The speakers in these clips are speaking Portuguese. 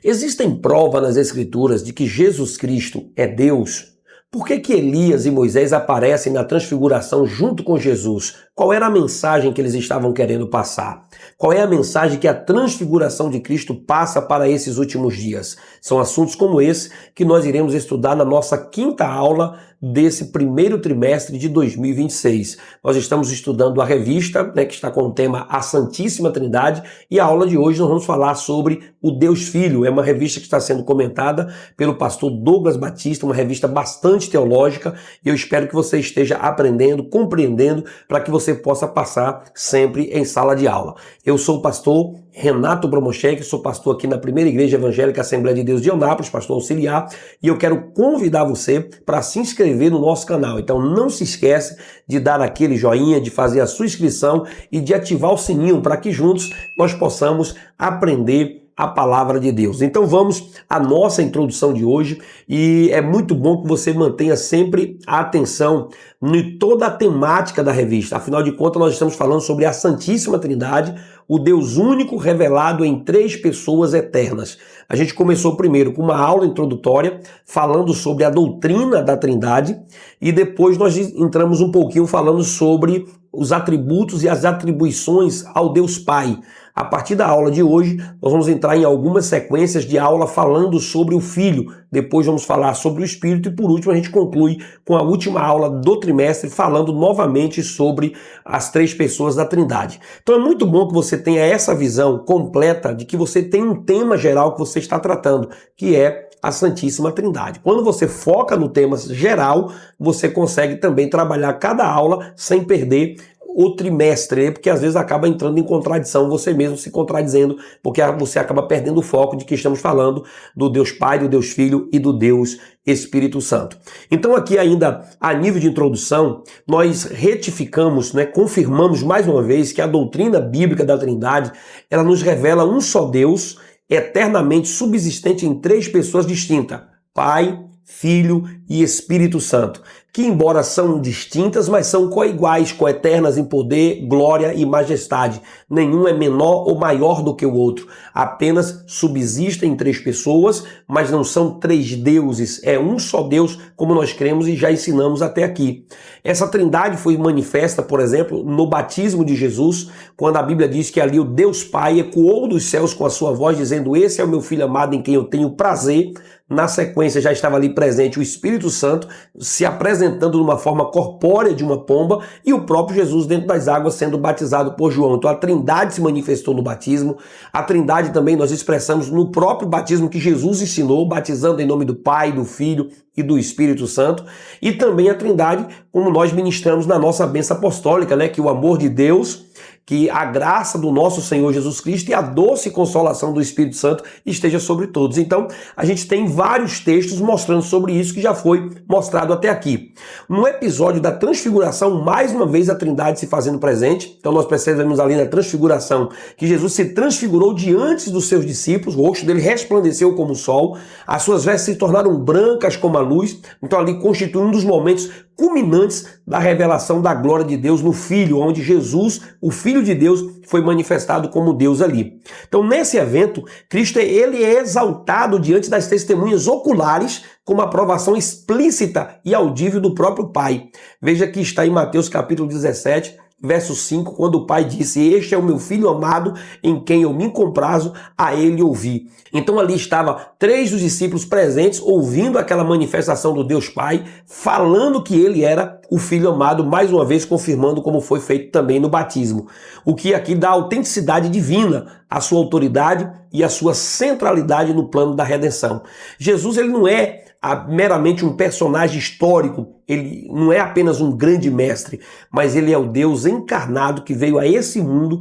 Existem provas nas Escrituras de que Jesus Cristo é Deus? Por que Elias e Moisés aparecem na transfiguração junto com Jesus? Qual era a mensagem que eles estavam querendo passar? Qual é a mensagem que a transfiguração de Cristo passa para esses últimos dias? São assuntos como esse que nós iremos estudar na nossa quinta aula desse primeiro trimestre de 2026. Nós estamos estudando a revista, que está com o tema A Santíssima Trindade, e a aula de hoje nós vamos falar sobre o Deus Filho. É uma revista que está sendo comentada pelo pastor Douglas Batista, uma revista bastante teológica, e eu espero que você esteja aprendendo, compreendendo, para que você possa passar sempre em sala de aula. Eu sou o pastor Renato Bromochek, sou pastor aqui na Primeira Igreja Evangélica Assembleia de Deus de Eunápolis, pastor auxiliar, e eu quero convidar você para se inscrever no nosso canal. Então não se esquece de dar aquele joinha, de fazer a sua inscrição e de ativar o sininho para que juntos nós possamos aprender a palavra de Deus. Então vamos à nossa introdução de hoje, e é muito bom que você mantenha sempre a atenção em toda a temática da revista. Afinal de contas, nós estamos falando sobre a Santíssima Trindade, o Deus único revelado em três pessoas eternas. A gente começou primeiro com uma aula introdutória falando sobre a doutrina da Trindade, e depois nós entramos um pouquinho falando sobre os atributos e as atribuições ao Deus Pai. A partir da aula de hoje, nós vamos entrar em algumas sequências de aula falando sobre o Filho. Depois vamos falar sobre o Espírito e, por último, a gente conclui com a última aula do trimestre falando novamente sobre as três pessoas da Trindade. Então é muito bom que você tenha essa visão completa de que você tem um tema geral que você está tratando, que é a Santíssima Trindade. Quando você foca no tema geral, você consegue também trabalhar cada aula sem perder o trimestre, porque às vezes acaba entrando em contradição, você mesmo se contradizendo, porque você acaba perdendo o foco de que estamos falando do Deus Pai, do Deus Filho e do Deus Espírito Santo. Então aqui ainda a nível de introdução, nós retificamos, confirmamos mais uma vez que a doutrina bíblica da Trindade, ela nos revela um só Deus, eternamente subsistente em três pessoas distintas: Pai, Filho e Espírito Santo, que embora são distintas, mas são coiguais, coeternas em poder, glória e majestade. Nenhum é menor ou maior do que o outro. Apenas subsistem em três pessoas, mas não são três deuses. É um só Deus, como nós cremos e já ensinamos até aqui. Essa trindade foi manifesta, por exemplo, no batismo de Jesus, quando a Bíblia diz que ali o Deus Pai ecoou dos céus com a sua voz, dizendo: "Esse é o meu Filho amado em quem eu tenho prazer." Na sequência já estava ali presente o Espírito Santo se apresentando numa forma corpórea de uma pomba, e o próprio Jesus dentro das águas sendo batizado por João. Então a Trindade se manifestou no batismo. A Trindade também nós expressamos no próprio batismo que Jesus ensinou, batizando em nome do Pai, do Filho e do Espírito Santo. E também a Trindade, como nós ministramos na nossa bênção apostólica, que o amor de Deus, que a graça do nosso Senhor Jesus Cristo e a doce consolação do Espírito Santo esteja sobre todos. Então, a gente tem vários textos mostrando sobre isso que já foi mostrado até aqui. No episódio da transfiguração, mais uma vez a Trindade se fazendo presente. Então, nós percebemos ali na transfiguração que Jesus se transfigurou diante dos seus discípulos, o rosto dele resplandeceu como o sol, as suas vestes se tornaram brancas como a luz. Então, ali constitui um dos momentos culminantes da revelação da glória de Deus no Filho, onde Jesus, o Filho de Deus, foi manifestado como Deus ali. Então, nesse evento, Cristo ele é exaltado diante das testemunhas oculares com uma aprovação explícita e audível do próprio Pai. Veja que está em Mateus capítulo 17, verso 5, quando o Pai disse: "Este é o meu Filho amado, em quem eu me comprazo, a ele ouvi." Então ali estava três dos discípulos presentes, ouvindo aquela manifestação do Deus Pai, falando que ele era o Filho amado, mais uma vez confirmando como foi feito também no batismo. O que aqui dá autenticidade divina, a sua autoridade e a sua centralidade no plano da redenção. Jesus ele não é meramente um personagem histórico, ele não é apenas um grande mestre, mas ele é o Deus encarnado que veio a esse mundo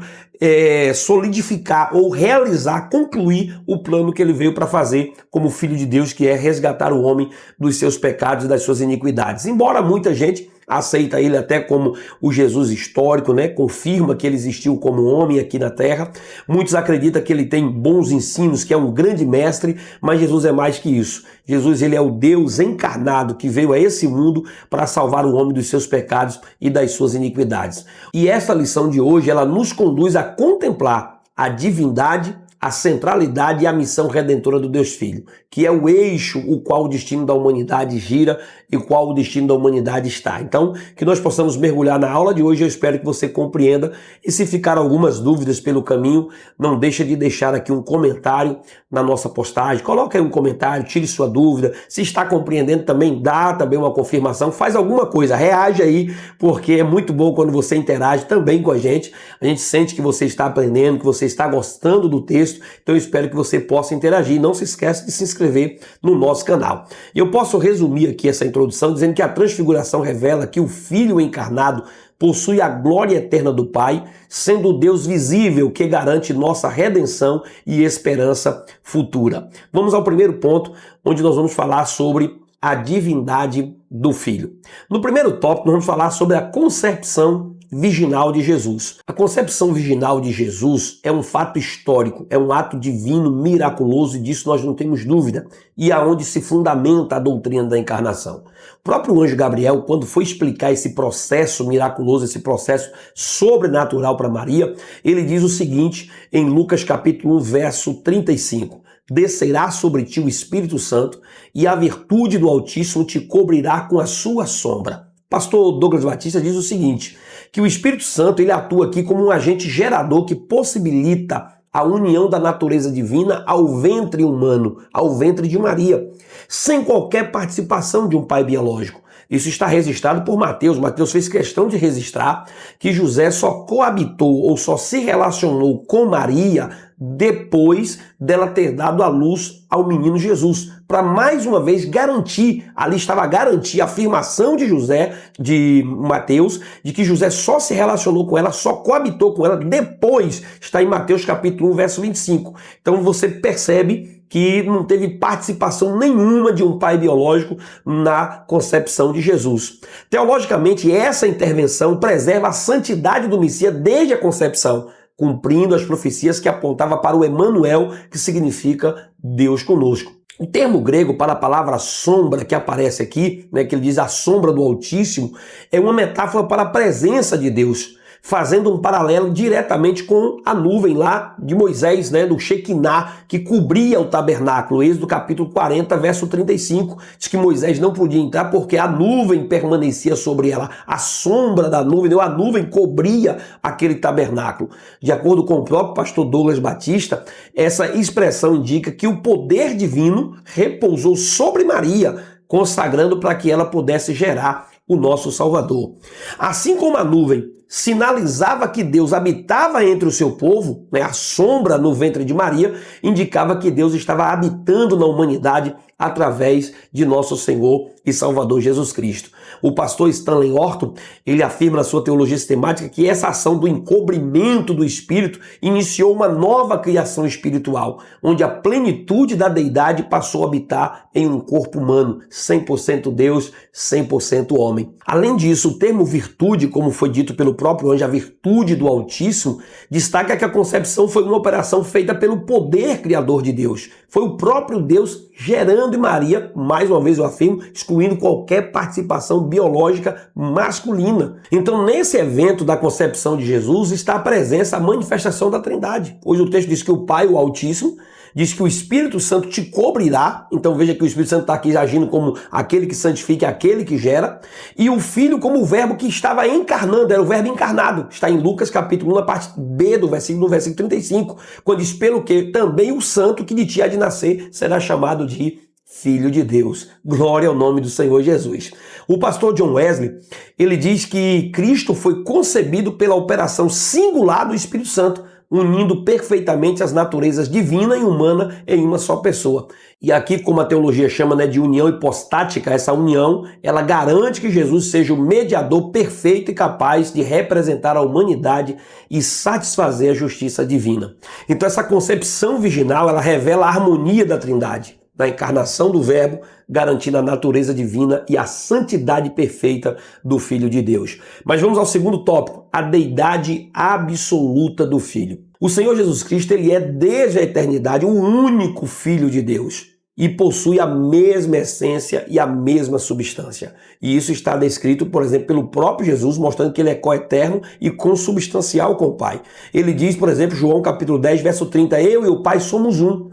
solidificar ou realizar, concluir o plano que ele veio para fazer como Filho de Deus, que é resgatar o homem dos seus pecados e das suas iniquidades. Embora muita gente aceita ele até como o Jesus histórico, confirma que ele existiu como homem aqui na Terra. Muitos acreditam que ele tem bons ensinos, que é um grande mestre, mas Jesus é mais que isso. Jesus ele é o Deus encarnado que veio a esse mundo para salvar o homem dos seus pecados e das suas iniquidades. E essa lição de hoje, ela nos conduz a contemplar a divindade, a centralidade e a missão redentora do Deus Filho, que é o eixo o qual o destino da humanidade gira e qual o destino da humanidade está. Então, que nós possamos mergulhar na aula de hoje, eu espero que você compreenda, e se ficar algumas dúvidas pelo caminho, não deixa de deixar aqui um comentário na nossa postagem, coloca aí um comentário, tire sua dúvida, se está compreendendo também, dá também uma confirmação, faz alguma coisa, reage aí, porque é muito bom quando você interage também com a gente sente que você está aprendendo, que você está gostando do texto, então eu espero que você possa interagir, não se esqueça de se inscrever no nosso canal. Eu posso resumir aqui essa introdução dizendo que a transfiguração revela que o Filho encarnado possui a glória eterna do Pai, sendo o Deus visível que garante nossa redenção e esperança futura. Vamos ao primeiro ponto, onde nós vamos falar sobre a divindade do Filho. No primeiro tópico, nós vamos falar sobre a concepção virginal de Jesus. A concepção virginal de Jesus é um fato histórico, é um ato divino, miraculoso, e disso nós não temos dúvida, e aonde se fundamenta a doutrina da encarnação. O próprio anjo Gabriel, quando foi explicar esse processo miraculoso, esse processo sobrenatural para Maria, ele diz o seguinte em Lucas capítulo 1, verso 35. Descerá sobre ti o Espírito Santo e a virtude do Altíssimo te cobrirá com a sua sombra. Pastor Douglas Batista diz o seguinte, que o Espírito Santo ele atua aqui como um agente gerador que possibilita a união da natureza divina ao ventre humano, ao ventre de Maria, sem qualquer participação de um pai biológico. Isso está registrado por Mateus. Mateus fez questão de registrar que José só coabitou ou só se relacionou com Maria depois dela ter dado à luz ao menino Jesus, para mais uma vez garantir, ali estava a garantia, a afirmação de José, de Mateus, de que José só se relacionou com ela, só coabitou com ela depois, está em Mateus capítulo 1, verso 25. Então você percebe que não teve participação nenhuma de um pai biológico na concepção de Jesus. Teologicamente, essa intervenção preserva a santidade do Messias desde a concepção, cumprindo as profecias que apontavam para o Emanuel, que significa Deus conosco. O termo grego para a palavra sombra que aparece aqui, que ele diz a sombra do Altíssimo, é uma metáfora para a presença de Deus, fazendo um paralelo diretamente com a nuvem lá de Moisés, do Shekinah, que cobria o tabernáculo. Êxodo capítulo 40, verso 35, diz que Moisés não podia entrar porque a nuvem permanecia sobre ela. A sombra da nuvem, a nuvem cobria aquele tabernáculo. De acordo com o próprio pastor Douglas Batista, essa expressão indica que o poder divino repousou sobre Maria, consagrando para que ela pudesse gerar o nosso Salvador. Assim como a nuvem sinalizava que Deus habitava entre o seu povo, a sombra no ventre de Maria indicava que Deus estava habitando na humanidade através de nosso Senhor e Salvador Jesus Cristo. O pastor Stanley Orton, ele afirma na sua teologia sistemática que essa ação do encobrimento do Espírito iniciou uma nova criação espiritual, onde a plenitude da deidade passou a habitar em um corpo humano, 100% Deus, 100% homem. Além disso, o termo virtude, como foi dito pelo próprio anjo, a virtude do Altíssimo, destaca que a concepção foi uma operação feita pelo poder criador de Deus. Foi o próprio Deus gerando em Maria, mais uma vez eu afirmo, excluindo qualquer participação biológica masculina. Então, nesse evento da concepção de Jesus, está a presença, a manifestação da Trindade. Hoje o texto diz que o Pai, o Altíssimo, diz que o Espírito Santo te cobrirá. Então veja que o Espírito Santo está aqui agindo como aquele que santifica, aquele que gera. E o Filho como o verbo que estava encarnando, era o verbo encarnado. Está em Lucas capítulo 1, na parte B do versículo 35, quando diz pelo que também o santo que de ti há de nascer será chamado de Filho de Deus. Glória ao nome do Senhor Jesus. O pastor John Wesley, ele diz que Cristo foi concebido pela operação singular do Espírito Santo, unindo perfeitamente as naturezas divina e humana em uma só pessoa. E aqui, como a teologia chama de união hipostática, essa união, ela garante que Jesus seja o mediador perfeito e capaz de representar a humanidade e satisfazer a justiça divina. Então essa concepção virginal, ela revela a harmonia da Trindade, da encarnação do Verbo, garantindo a natureza divina e a santidade perfeita do Filho de Deus. Mas vamos ao segundo tópico, a deidade absoluta do Filho. O Senhor Jesus Cristo, ele é desde a eternidade o único Filho de Deus. e possui a mesma essência e a mesma substância. E isso está descrito, por exemplo, pelo próprio Jesus, mostrando que ele é coeterno e consubstancial com o Pai. Ele diz, por exemplo, João capítulo 10, verso 30, eu e o Pai somos um.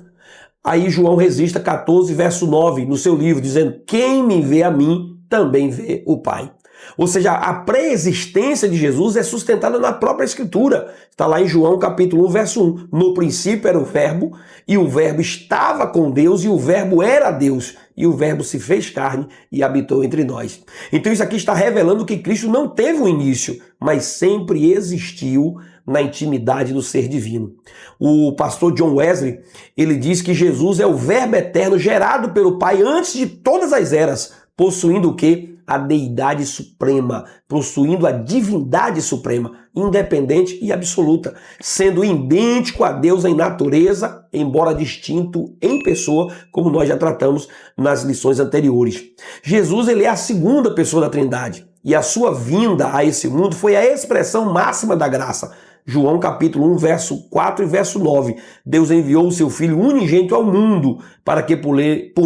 Aí João Resista 14, verso 9, no seu livro, dizendo, quem me vê a mim, também vê o Pai. Ou seja, a pré-existência de Jesus é sustentada na própria Escritura. Está lá em João capítulo 1, verso 1. No princípio era o Verbo, e o Verbo estava com Deus, e o Verbo era Deus. E o Verbo se fez carne e habitou entre nós. Então isso aqui está revelando que Cristo não teve um início, mas sempre existiu na intimidade do ser divino. O pastor John Wesley, ele diz que Jesus é o Verbo eterno gerado pelo Pai antes de todas as eras, possuindo o quê? A deidade suprema, possuindo a divindade suprema, independente e absoluta, sendo idêntico a Deus em natureza, embora distinto em pessoa, como nós já tratamos nas lições anteriores. Jesus, ele é a segunda pessoa da Trindade, e a sua vinda a esse mundo foi a expressão máxima da graça. João capítulo 1, verso 4 e verso 9. Deus enviou o seu Filho unigênito ao mundo para que por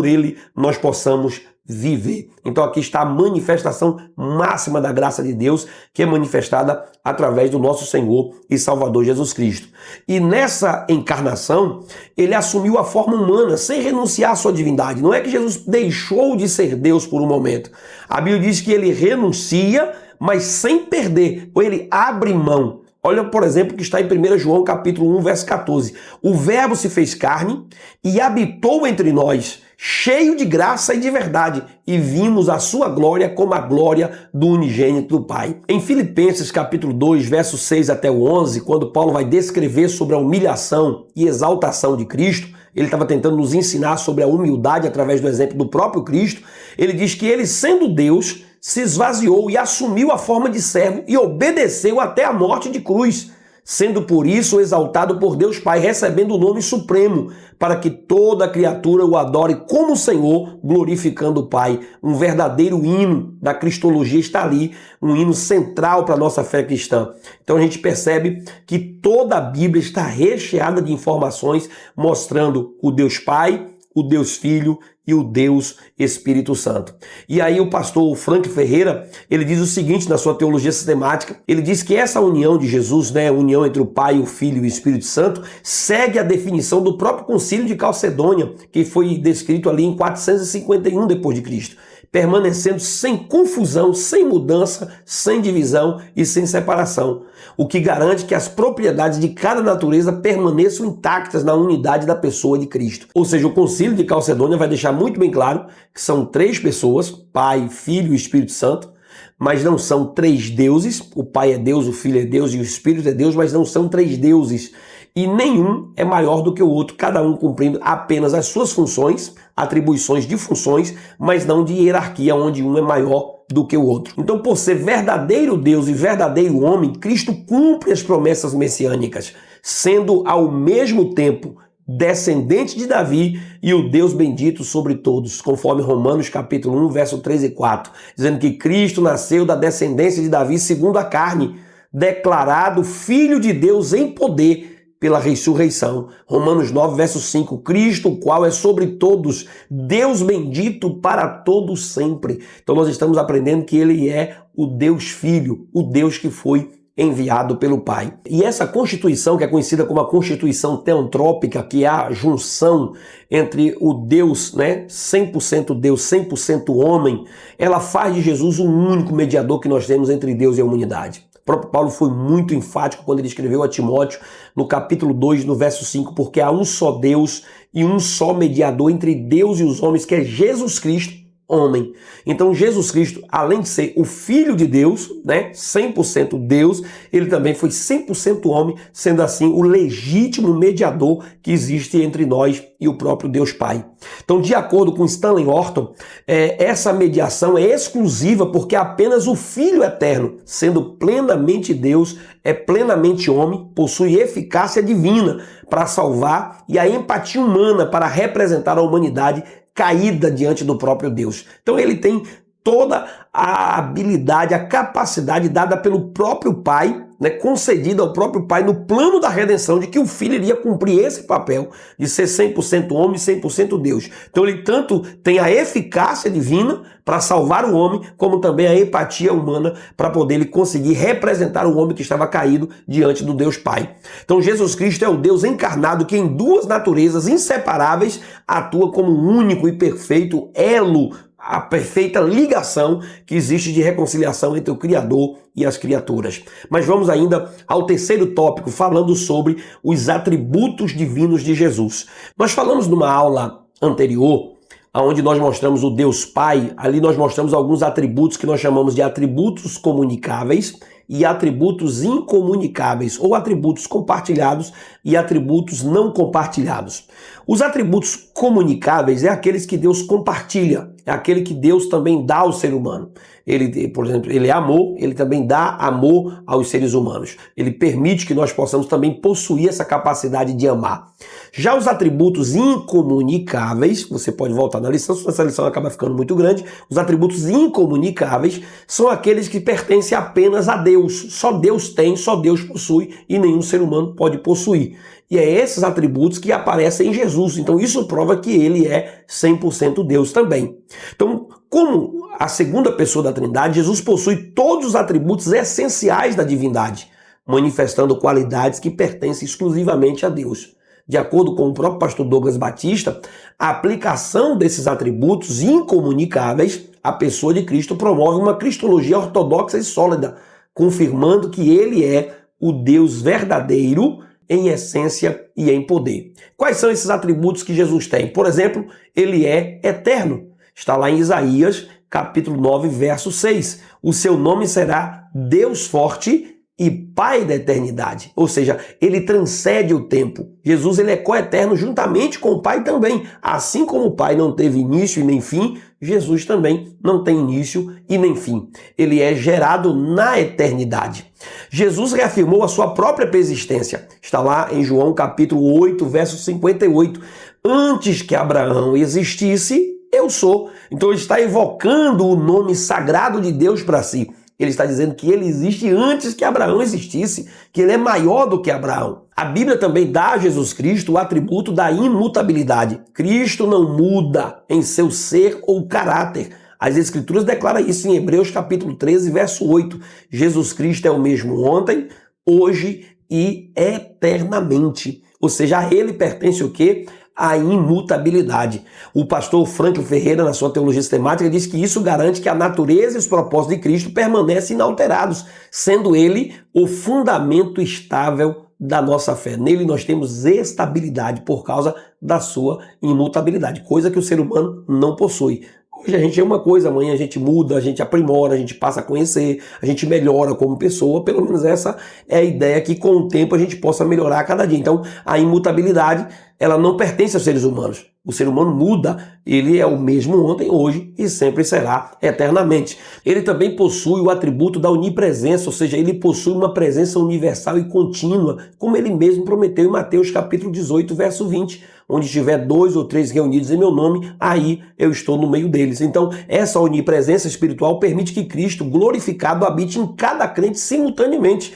ele nós possamos viver. Então aqui está a manifestação máxima da graça de Deus, que é manifestada através do nosso Senhor e Salvador Jesus Cristo. E nessa encarnação, ele assumiu a forma humana, sem renunciar à sua divindade. Não é que Jesus deixou de ser Deus por um momento. A Bíblia diz que ele renuncia, mas sem perder, ou ele abre mão. Olha, por exemplo, que está em 1 João capítulo 1, verso 14. O Verbo se fez carne e habitou entre nós, cheio de graça e de verdade, e vimos a sua glória como a glória do unigênito do Pai. Em Filipenses capítulo 2, versos 6 até o 11, quando Paulo vai descrever sobre a humilhação e exaltação de Cristo, ele estava tentando nos ensinar sobre a humildade através do exemplo do próprio Cristo. Ele diz que ele, sendo Deus, se esvaziou e assumiu a forma de servo e obedeceu até a morte de cruz, sendo por isso exaltado por Deus Pai, recebendo o nome supremo, para que toda criatura o adore como Senhor, glorificando o Pai. Um verdadeiro hino da cristologia está ali, um hino central para a nossa fé cristã. Então a gente percebe que toda a Bíblia está recheada de informações mostrando o Deus Pai, o Deus Filho e o Deus Espírito Santo. E aí o pastor Frank Ferreira, ele diz o seguinte na sua teologia sistemática, ele diz que essa união de Jesus, né, a união entre o Pai, o Filho e o Espírito Santo, segue a definição do próprio Concílio de Calcedônia, que foi descrito ali em 451 d.C., permanecendo sem confusão, sem mudança, sem divisão e sem separação, o que garante que as propriedades de cada natureza permaneçam intactas na unidade da pessoa de Cristo. Ou seja, o Concílio de Calcedônia vai deixar muito bem claro que são três pessoas, Pai, Filho e Espírito Santo, mas não são três deuses. O Pai é Deus, o Filho é Deus e o Espírito é Deus, mas não são três deuses. E nenhum é maior do que o outro, cada um cumprindo apenas as suas funções, atribuições de funções, mas não de hierarquia, onde um é maior do que o outro. Então, por ser verdadeiro Deus e verdadeiro homem, Cristo cumpre as promessas messiânicas, sendo ao mesmo tempo descendente de Davi e o Deus bendito sobre todos, conforme Romanos capítulo 1, verso 3 e 4, dizendo que Cristo nasceu da descendência de Davi segundo a carne, declarado Filho de Deus em poder pela ressurreição. Romanos 9, verso 5, Cristo, o qual é sobre todos, Deus bendito para todos sempre. Então nós estamos aprendendo que ele é o Deus Filho, o Deus que foi enviado pelo Pai. E essa constituição, que é conhecida como a constituição teantrópica, que é a junção entre o Deus, né, 100% Deus, 100% homem, ela faz de Jesus o único mediador que nós temos entre Deus e a humanidade. O próprio Paulo foi muito enfático quando ele escreveu a Timóteo, no capítulo 2, no verso 5, porque há um só Deus e um só mediador entre Deus e os homens, que é Jesus Cristo, homem. Então Jesus Cristo, além de ser o Filho de Deus, né, 100% Deus, ele também foi 100% homem, sendo assim o legítimo mediador que existe entre nós e o próprio Deus Pai. Então, de acordo com Stanley Orton, essa mediação é exclusiva porque apenas o Filho eterno, sendo plenamente Deus, é plenamente homem, possui eficácia divina para salvar e a empatia humana para representar a humanidade caída diante do próprio Deus. Então ele tem toda a habilidade, a capacidade dada pelo próprio Pai né, concedida ao próprio Pai no plano da redenção, de que o Filho iria cumprir esse papel de ser 100% homem e 100% Deus. Então ele tanto tem a eficácia divina para salvar o homem, como também a empatia humana para poder ele conseguir representar o homem que estava caído diante do Deus Pai. Então Jesus Cristo é o Deus encarnado que em duas naturezas inseparáveis atua como um único e perfeito elo, a perfeita ligação que existe de reconciliação entre o Criador e as criaturas. Mas vamos ainda ao terceiro tópico, falando sobre os atributos divinos de Jesus. Nós falamos numa aula anterior, onde nós mostramos o Deus Pai. Ali nós mostramos alguns atributos que nós chamamos de atributos comunicáveis e atributos incomunicáveis, ou atributos compartilhados e atributos não compartilhados. Os atributos comunicáveis é aqueles que Deus compartilha, é aquele que Deus também dá ao ser humano. Ele, por exemplo, ele é amor, ele também dá amor aos seres humanos. Ele permite que nós possamos também possuir essa capacidade de amar. Já os atributos incomunicáveis, você pode voltar na lição, se essa lição acaba ficando muito grande, os atributos incomunicáveis são aqueles que pertencem apenas a Deus. Só Deus tem, só Deus possui e nenhum ser humano pode possuir. E é esses atributos que aparecem em Jesus. Então isso prova que ele é 100% Deus também. Então, como a segunda pessoa da Trindade, Jesus possui todos os atributos essenciais da divindade, manifestando qualidades que pertencem exclusivamente a Deus. De acordo com o próprio pastor Douglas Batista, a aplicação desses atributos incomunicáveis à pessoa de Cristo promove uma cristologia ortodoxa e sólida, confirmando que ele é o Deus verdadeiro em essência e em poder. Quais são esses atributos que Jesus tem? Por exemplo, ele é eterno. Está lá em Isaías, capítulo 9, verso 6. O seu nome será Deus Forte e Pai da eternidade. Ou seja, ele transcende o tempo. Jesus ele é coeterno juntamente com o Pai também. Assim como o Pai não teve início e nem fim, Jesus também não tem início e nem fim. Ele é gerado na eternidade. Jesus reafirmou a sua própria preexistência. Está lá em João capítulo 8, verso 58. Antes que Abraão existisse, eu sou. Então ele está evocando o nome sagrado de Deus para si. Ele está dizendo que ele existe antes que Abraão existisse, que ele é maior do que Abraão. A Bíblia também dá a Jesus Cristo o atributo da imutabilidade. Cristo não muda em seu ser ou caráter. As Escrituras declaram isso em Hebreus capítulo 13, verso 8. Jesus Cristo é o mesmo ontem, hoje e eternamente. Ou seja, a ele pertence o quê? A imutabilidade. O pastor Franklin Ferreira, na sua teologia sistemática, diz que isso garante que a natureza e os propósitos de Cristo permanecem inalterados, sendo ele o fundamento estável da nossa fé. Nele nós temos estabilidade por causa da sua imutabilidade, coisa que o ser humano não possui. Hoje a gente é uma coisa, amanhã a gente muda, a gente aprimora, a gente passa a conhecer, a gente melhora como pessoa. Pelo menos essa é a ideia, que com o tempo a gente possa melhorar a cada dia. Então a imutabilidade, ela não pertence aos seres humanos. O ser humano muda, ele é o mesmo ontem, hoje e sempre será eternamente. Ele também possui o atributo da onipresença, ou seja, ele possui uma presença universal e contínua, como ele mesmo prometeu em Mateus capítulo 18, verso 20, onde estiver 2 ou 3 reunidos em meu nome, aí eu estou no meio deles. Então, essa onipresença espiritual permite que Cristo, glorificado, habite em cada crente simultaneamente.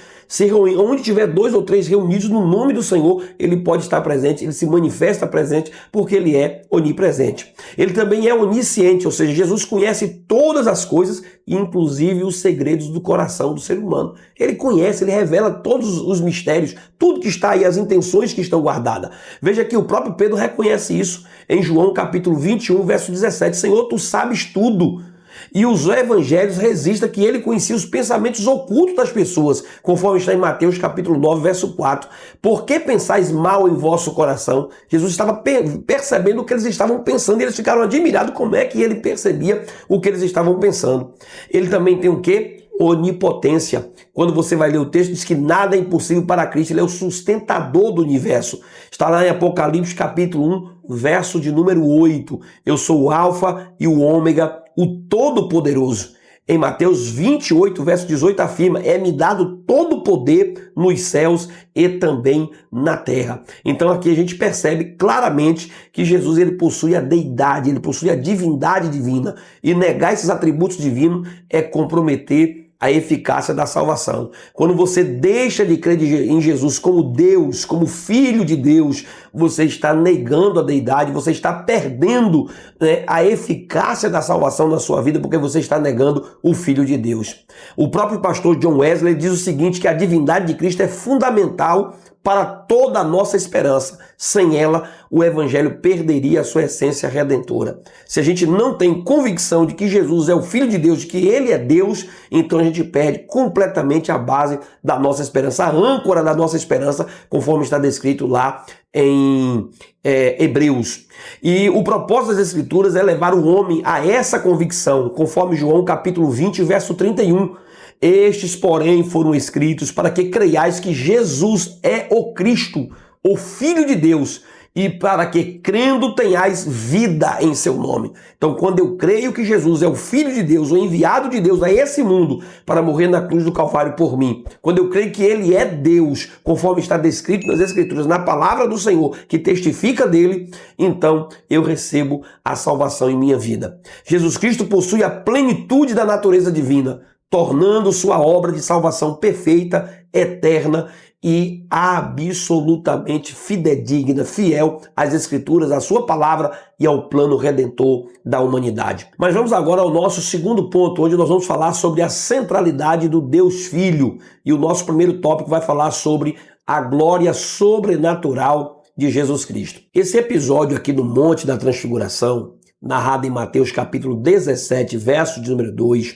Onde tiver 2 ou 3 reunidos no nome do Senhor, ele pode estar presente, ele se manifesta presente, porque ele é onipresente. Ele também é onisciente, ou seja, Jesus conhece todas as coisas, inclusive os segredos do coração do ser humano. Ele conhece, ele revela todos os mistérios, tudo que está aí, as intenções que estão guardadas. Veja que o próprio Pedro reconhece isso em João capítulo 21, verso 17. Senhor, tu sabes tudo. E os evangelhos resistem que ele conhecia os pensamentos ocultos das pessoas, conforme está em Mateus capítulo 9, verso 4. Por que pensais mal em vosso coração? Jesus estava percebendo o que eles estavam pensando e eles ficaram admirados como é que ele percebia o que eles estavam pensando. Ele também tem o quê? Onipotência. Quando você vai ler o texto, diz que nada é impossível para Cristo, ele é o sustentador do universo. Está lá em Apocalipse capítulo 1, verso de número 8. Eu sou o Alfa e o Ômega, o Todo-Poderoso. Em Mateus 28, verso 18, afirma: é-me dado todo o poder nos céus e também na terra. Então aqui a gente percebe claramente que Jesus ele possui a deidade, ele possui a divindade divina. E negar esses atributos divinos é comprometer a eficácia da salvação. Quando você deixa de crer em Jesus como Deus, como Filho de Deus, você está negando a deidade, você está perdendo, né, a eficácia da salvação na sua vida, porque você está negando o Filho de Deus. O próprio pastor John Wesley diz o seguinte, que a divindade de Cristo é fundamental para toda a nossa esperança. Sem ela, o evangelho perderia a sua essência redentora. Se a gente não tem convicção de que Jesus é o Filho de Deus, de que ele é Deus, então a gente perde completamente a base da nossa esperança, a âncora da nossa esperança, conforme está descrito lá em Hebreus. E o propósito das Escrituras é levar o homem a essa convicção, conforme João capítulo 20, verso 31. Estes, porém, foram escritos para que creiais que Jesus é o Cristo, o Filho de Deus, e para que, crendo, tenhais vida em seu nome. Então, quando eu creio que Jesus é o Filho de Deus, o enviado de Deus a esse mundo para morrer na cruz do Calvário por mim, quando eu creio que ele é Deus, conforme está descrito nas Escrituras, na palavra do Senhor, que testifica dele, então eu recebo a salvação em minha vida. Jesus Cristo possui a plenitude da natureza divina, tornando sua obra de salvação perfeita, eterna e absolutamente fidedigna, fiel às Escrituras, à sua palavra e ao plano redentor da humanidade. Mas vamos agora ao nosso segundo ponto, onde nós vamos falar sobre a centralidade do Deus Filho. E o nosso primeiro tópico vai falar sobre a glória sobrenatural de Jesus Cristo. Esse episódio aqui do Monte da Transfiguração, narrado em Mateus capítulo 17, verso de número 2,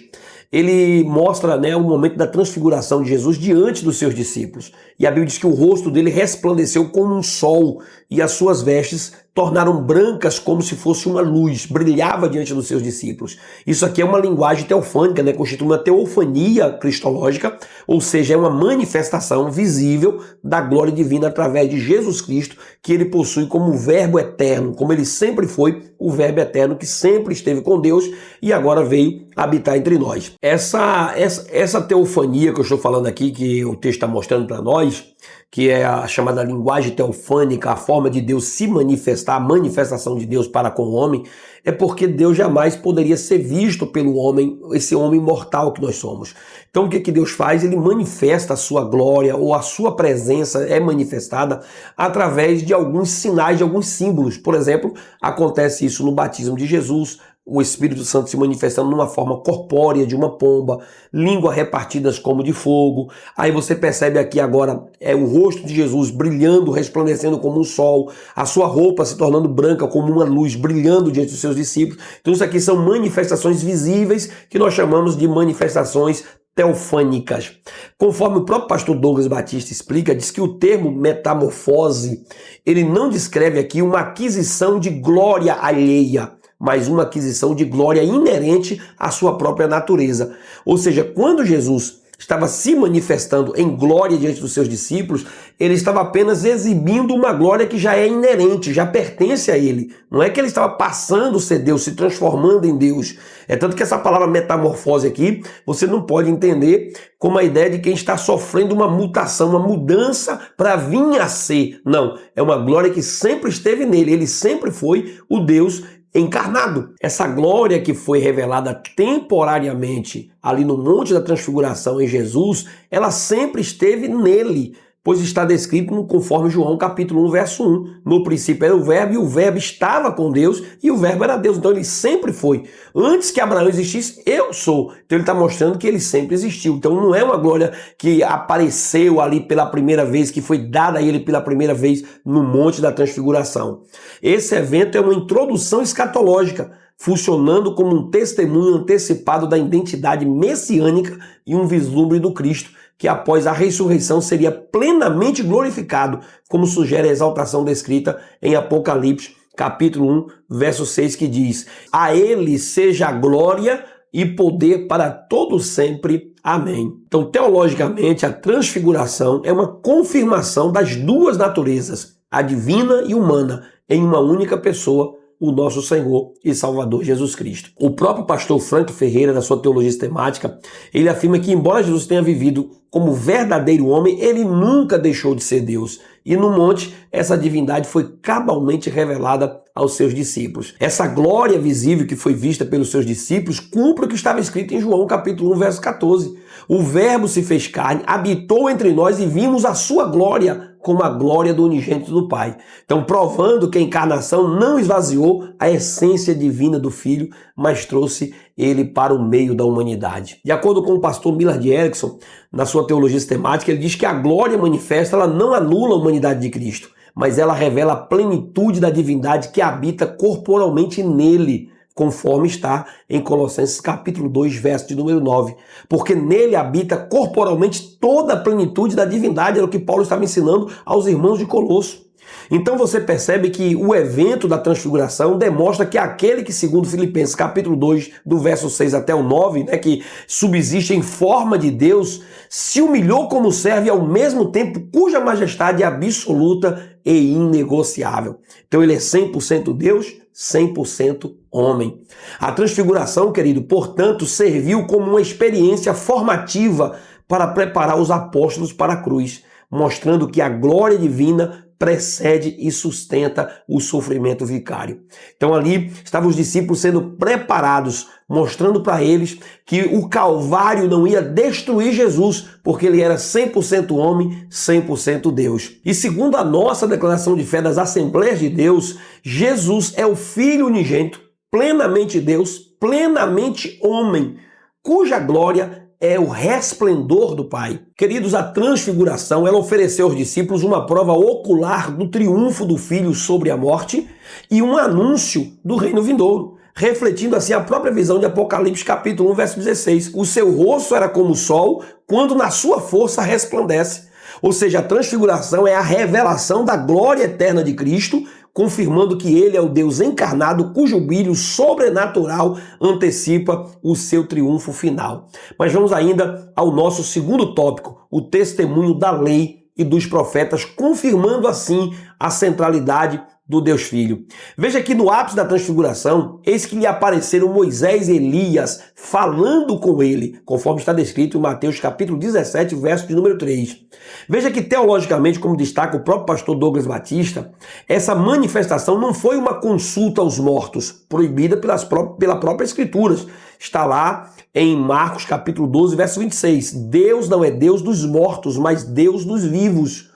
ele mostra, né, o momento da transfiguração de Jesus diante dos seus discípulos. E a Bíblia diz que o rosto dele resplandeceu como um sol e as suas vestes tornaram brancas como se fosse uma luz, brilhava diante dos seus discípulos. Isso aqui é uma linguagem teofânica, né, constitui uma teofania cristológica, ou seja, é uma manifestação visível da glória divina através de Jesus Cristo, que ele possui como verbo eterno, como ele sempre foi o verbo eterno que sempre esteve com Deus e agora veio habitar entre nós. Essa teofania que eu estou falando aqui, que o texto está mostrando para nós, que é a chamada linguagem teofânica, a forma de Deus se manifestar, a manifestação de Deus para com o homem, é porque Deus jamais poderia ser visto pelo homem, esse homem mortal que nós somos. Então o que Deus faz? Ele manifesta a sua glória, ou a sua presença é manifestada através de alguns sinais, de alguns símbolos. Por exemplo, acontece isso no batismo de Jesus, o Espírito Santo se manifestando numa forma corpórea de uma pomba, língua repartidas como de fogo. Aí você percebe aqui agora o rosto de Jesus brilhando, resplandecendo como um sol, a sua roupa se tornando branca como uma luz, brilhando diante dos seus discípulos. Então isso aqui são manifestações visíveis que nós chamamos de manifestações teofânicas. Conforme o próprio pastor Douglas Batista explica, diz que o termo metamorfose, ele não descreve aqui uma aquisição de glória alheia, mas uma aquisição de glória inerente à sua própria natureza. Ou seja, quando Jesus estava se manifestando em glória diante dos seus discípulos, ele estava apenas exibindo uma glória que já é inerente, já pertence a ele. Não é que ele estava passando a ser Deus, se transformando em Deus. É tanto que essa palavra metamorfose aqui, você não pode entender como a ideia de quem está sofrendo uma mutação, uma mudança para vir a ser. Não, é uma glória que sempre esteve nele, ele sempre foi o Deus encarnado. Essa glória que foi revelada temporariamente ali no Monte da Transfiguração em Jesus, ela sempre esteve nele, pois está descrito conforme João capítulo 1, verso 1. No princípio era o verbo, e o verbo estava com Deus, e o verbo era Deus. Então ele sempre foi. Antes que Abraão existisse, eu sou. Então ele está mostrando que ele sempre existiu. Então não é uma glória que apareceu ali pela primeira vez, que foi dada a ele pela primeira vez no Monte da Transfiguração. Esse evento é uma introdução escatológica, funcionando como um testemunho antecipado da identidade messiânica e um vislumbre do Cristo, que após a ressurreição seria plenamente glorificado, como sugere a exaltação descrita em Apocalipse, capítulo 1, verso 6, que diz: a ele seja glória e poder para todo sempre. Amém. Então, teologicamente, a transfiguração é uma confirmação das duas naturezas, a divina e humana, em uma única pessoa, o nosso Senhor e Salvador Jesus Cristo. O próprio pastor Frank Ferreira, na sua teologia sistemática, ele afirma que, embora Jesus tenha vivido como verdadeiro homem, ele nunca deixou de ser Deus. E no monte, essa divindade foi cabalmente revelada aos seus discípulos. Essa glória visível que foi vista pelos seus discípulos cumpre o que estava escrito em João capítulo 1, verso 14. O Verbo se fez carne, habitou entre nós e vimos a sua glória como a glória do unigênito do Pai. Então, provando que a encarnação não esvaziou a essência divina do Filho, mas trouxe ele para o meio da humanidade. De acordo com o pastor Millard Erickson, na sua teologia sistemática, ele diz que a glória manifesta ela não anula a humanidade de Cristo, mas ela revela a plenitude da divindade que habita corporalmente nele, conforme está em Colossenses capítulo 2, verso de número 9. Porque nele habita corporalmente toda a plenitude da divindade, era o que Paulo estava ensinando aos irmãos de Colosso. Então você percebe que o evento da transfiguração demonstra que aquele que, segundo Filipenses capítulo 2, do verso 6 até o 9, que subsiste em forma de Deus, se humilhou como servo e ao mesmo tempo cuja majestade é absoluta e inegociável. Então ele é 100% Deus, 100% homem. A transfiguração, querido, portanto, serviu como uma experiência formativa para preparar os apóstolos para a cruz, mostrando que a glória divina precede e sustenta o sofrimento vicário. Então ali estavam os discípulos sendo preparados, mostrando para eles que o Calvário não ia destruir Jesus, porque ele era 100% homem, 100% Deus. E segundo a nossa declaração de fé das Assembleias de Deus, Jesus é o Filho unigênito, plenamente Deus, plenamente homem, cuja glória é o resplendor do Pai. Queridos, a transfiguração, ela ofereceu aos discípulos uma prova ocular do triunfo do Filho sobre a morte e um anúncio do reino vindouro, refletindo assim a própria visão de Apocalipse capítulo 1, verso 16. O seu rosto era como o sol, quando na sua força resplandece. Ou seja, a transfiguração é a revelação da glória eterna de Cristo, confirmando que ele é o Deus encarnado, cujo brilho sobrenatural antecipa o seu triunfo final. Mas vamos ainda ao nosso segundo tópico, o testemunho da lei e dos profetas, confirmando assim a centralidade do Deus Filho. Veja que no ápice da transfiguração, eis que lhe apareceram Moisés e Elias falando com ele, conforme está descrito em Mateus capítulo 17, verso de número 3. Veja que teologicamente, como destaca o próprio pastor Douglas Batista, essa manifestação não foi uma consulta aos mortos, proibida pela própria Escritura. Está lá em Marcos capítulo 12, verso 26. Deus não é Deus dos mortos, mas Deus dos vivos.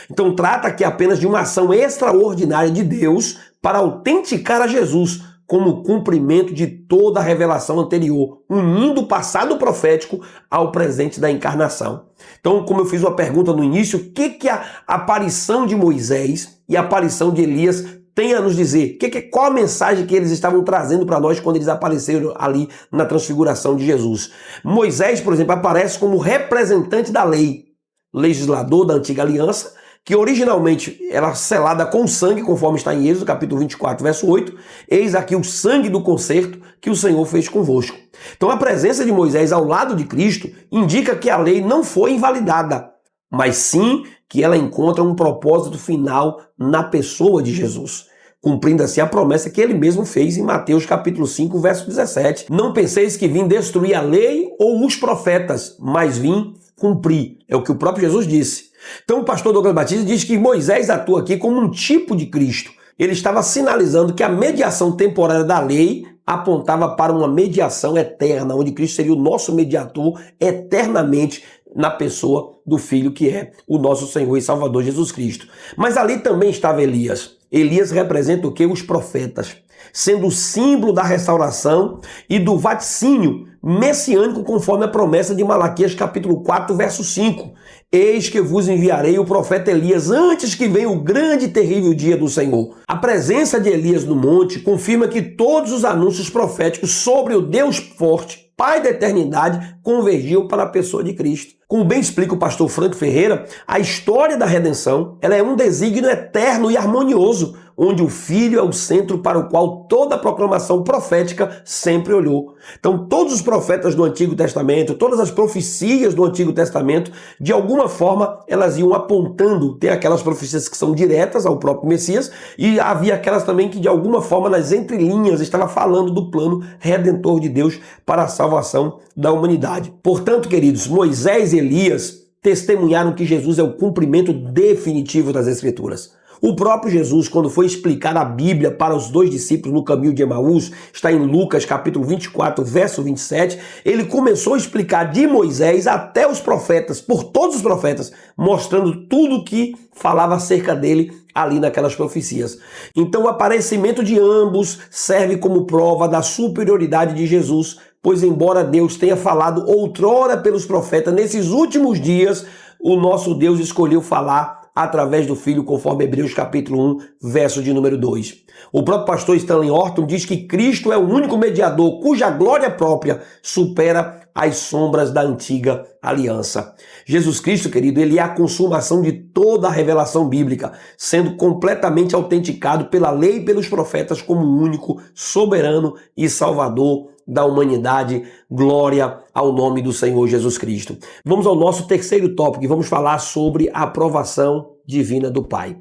Então trata aqui apenas de uma ação extraordinária de Deus para autenticar a Jesus como cumprimento de toda a revelação anterior, unindo o passado profético ao presente da encarnação. Então, como eu fiz uma pergunta no início, o que a aparição de Moisés e a aparição de Elias tem a nos dizer? Qual a mensagem que eles estavam trazendo para nós quando eles apareceram ali na transfiguração de Jesus? Moisés, por exemplo, aparece como representante da lei, legislador da antiga aliança, que originalmente era selada com sangue, conforme está em Êxodo, capítulo 24, verso 8. Eis aqui o sangue do concerto que o Senhor fez convosco. Então a presença de Moisés ao lado de Cristo indica que a lei não foi invalidada, mas sim que ela encontra um propósito final na pessoa de Jesus, cumprindo assim a promessa que ele mesmo fez em Mateus capítulo 5, verso 17. Não penseis que vim destruir a lei ou os profetas, mas vim cumprir. É o que o próprio Jesus disse. Então o pastor Douglas Batista diz que Moisés atua aqui como um tipo de Cristo. Ele estava sinalizando que a mediação temporária da lei apontava para uma mediação eterna, onde Cristo seria o nosso mediador eternamente na pessoa do Filho, que é o nosso Senhor e Salvador Jesus Cristo. Mas ali também estava Elias. Elias representa o quê? Os profetas, sendo o símbolo da restauração e do vaticínio messiânico, conforme a promessa de Malaquias capítulo 4, verso 5. Eis que vos enviarei o profeta Elias antes que venha o grande e terrível dia do Senhor. A presença de Elias no monte confirma que todos os anúncios proféticos sobre o Deus forte, Pai da eternidade, convergiam para a pessoa de Cristo. Como bem explica o pastor Frank Ferreira, a história da redenção ela é um desígnio eterno e harmonioso, onde o Filho é o centro para o qual toda a proclamação profética sempre olhou. Então, todos os profetas do Antigo Testamento, todas as profecias do Antigo Testamento, de alguma forma, elas iam apontando, tem aquelas profecias que são diretas ao próprio Messias, e havia aquelas também que, de alguma forma, nas entrelinhas, estava falando do plano redentor de Deus para a salvação da humanidade. Portanto, queridos, Moisés e Elias testemunharam que Jesus é o cumprimento definitivo das Escrituras. O próprio Jesus, quando foi explicar a Bíblia para os dois discípulos no caminho de Emaús, está em Lucas capítulo 24, verso 27, ele começou a explicar de Moisés até os profetas, por todos os profetas, mostrando tudo o que falava acerca dele ali naquelas profecias. Então o aparecimento de ambos serve como prova da superioridade de Jesus, pois embora Deus tenha falado outrora pelos profetas, nesses últimos dias o nosso Deus escolheu falar através do Filho, conforme Hebreus capítulo 1, verso de número 2. O próprio pastor Stanley Horton diz que Cristo é o único mediador cuja glória própria supera as sombras da antiga aliança. Jesus Cristo, querido, ele é a consumação de toda a revelação bíblica, sendo completamente autenticado pela lei e pelos profetas como o único, soberano e salvador da humanidade. Glória ao nome do Senhor Jesus Cristo. Vamos ao nosso terceiro tópico e vamos falar sobre a aprovação divina do Pai.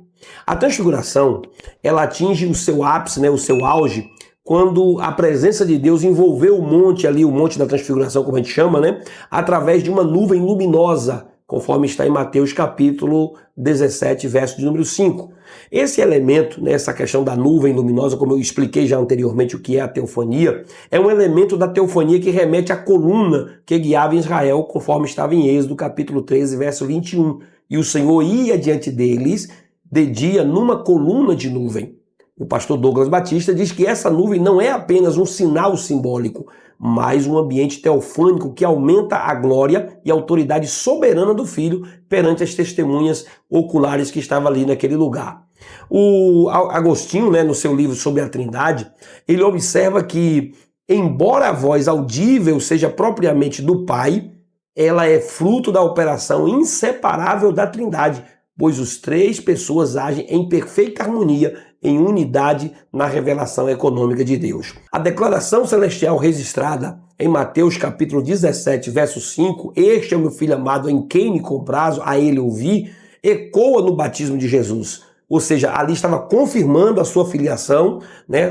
A transfiguração, ela atinge o seu ápice, o seu auge, quando a presença de Deus envolveu o monte ali, o monte da transfiguração, como a gente chama, através de uma nuvem luminosa, conforme está em Mateus capítulo 17, verso de número 5. Esse elemento, essa questão da nuvem luminosa, como eu expliquei já anteriormente o que é a teofania, é um elemento da teofania que remete à coluna que guiava Israel, conforme estava em Êxodo capítulo 13, verso 21. E o Senhor ia diante deles de dia numa coluna de nuvem. O pastor Douglas Batista diz que essa nuvem não é apenas um sinal simbólico, mas um ambiente teofânico que aumenta a glória e a autoridade soberana do Filho perante as testemunhas oculares que estavam ali naquele lugar. O Agostinho, no seu livro sobre a Trindade, ele observa que, embora a voz audível seja propriamente do Pai, ela é fruto da operação inseparável da Trindade, pois os três pessoas agem em perfeita harmonia, em unidade na revelação econômica de Deus. A declaração celestial registrada em Mateus capítulo 17, verso 5, este é o meu filho amado em quem me comprazo, a ele ouvi, ecoa no batismo de Jesus. Ou seja, ali estava confirmando a sua filiação,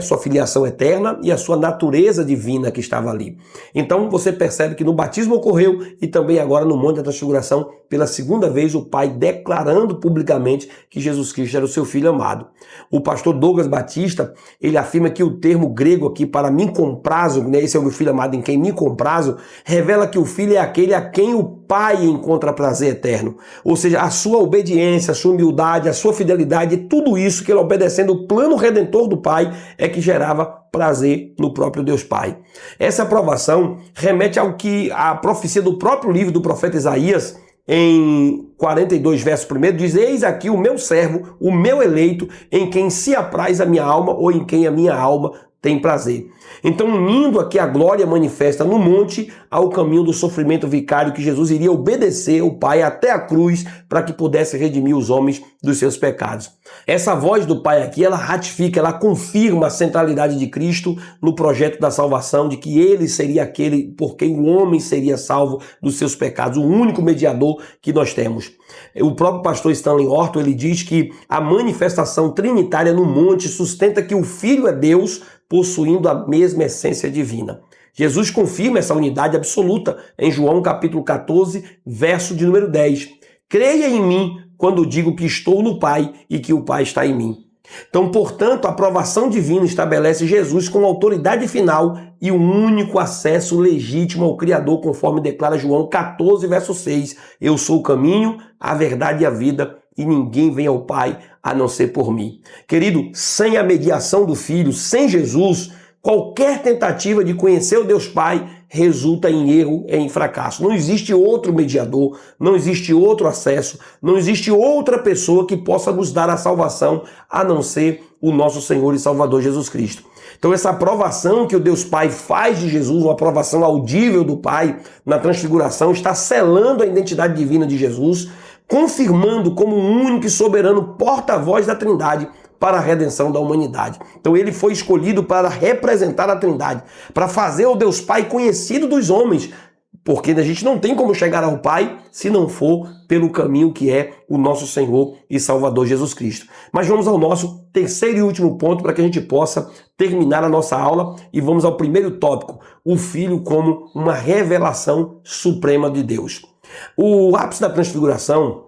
sua filiação eterna e a sua natureza divina que estava ali. Então você percebe que no batismo ocorreu e também agora no Monte da Transfiguração, pela segunda vez, o Pai declarando publicamente que Jesus Cristo era o seu Filho amado. O pastor Douglas Batista, ele afirma que o termo grego aqui para mim comprazo, esse é o meu Filho amado em quem me comprazo, revela que o Filho é aquele a quem o Pai encontra prazer eterno. Ou seja, a sua obediência, a sua humildade, a sua fidelidade, tudo isso que ele obedecendo o plano redentor do Pai é que gerava prazer no próprio Deus Pai. Essa aprovação remete ao que a profecia do próprio livro do profeta Isaías, em 42, verso 1, diz: eis aqui o meu servo, o meu eleito, em quem se apraz a minha alma, ou em quem a minha alma tem prazer. Então, unindo aqui a glória manifesta no monte ao caminho do sofrimento vicário que Jesus iria obedecer ao Pai até a cruz para que pudesse redimir os homens dos seus pecados. Essa voz do Pai aqui, ela ratifica, ela confirma a centralidade de Cristo no projeto da salvação, de que ele seria aquele por quem o homem seria salvo dos seus pecados, o único mediador que nós temos. O próprio pastor Stanley Horton, ele diz que a manifestação trinitária no monte sustenta que o Filho é Deus, possuindo a mesma essência divina. Jesus confirma essa unidade absoluta em João capítulo 14, verso de número 10. Creia em mim quando digo que estou no Pai e que o Pai está em mim. Então, portanto, a aprovação divina estabelece Jesus com autoridade final e o único acesso legítimo ao Criador, conforme declara João 14, verso 6. Eu sou o caminho, a verdade e a vida, e ninguém vem ao Pai a não ser por mim. Querido, sem a mediação do Filho, sem Jesus, qualquer tentativa de conhecer o Deus Pai resulta em erro e em fracasso. Não existe outro mediador, não existe outro acesso, não existe outra pessoa que possa nos dar a salvação a não ser o nosso Senhor e Salvador Jesus Cristo. Então essa aprovação que o Deus Pai faz de Jesus, uma aprovação audível do Pai na transfiguração, está selando a identidade divina de Jesus, confirmando como o único e soberano porta-voz da Trindade, para a redenção da humanidade. Então ele foi escolhido para representar a Trindade, para fazer o Deus Pai conhecido dos homens, porque a gente não tem como chegar ao Pai se não for pelo caminho que é o nosso Senhor e Salvador Jesus Cristo. Mas vamos ao nosso terceiro e último ponto para que a gente possa terminar a nossa aula e vamos ao primeiro tópico, o Filho como uma revelação suprema de Deus. O ápice da transfiguração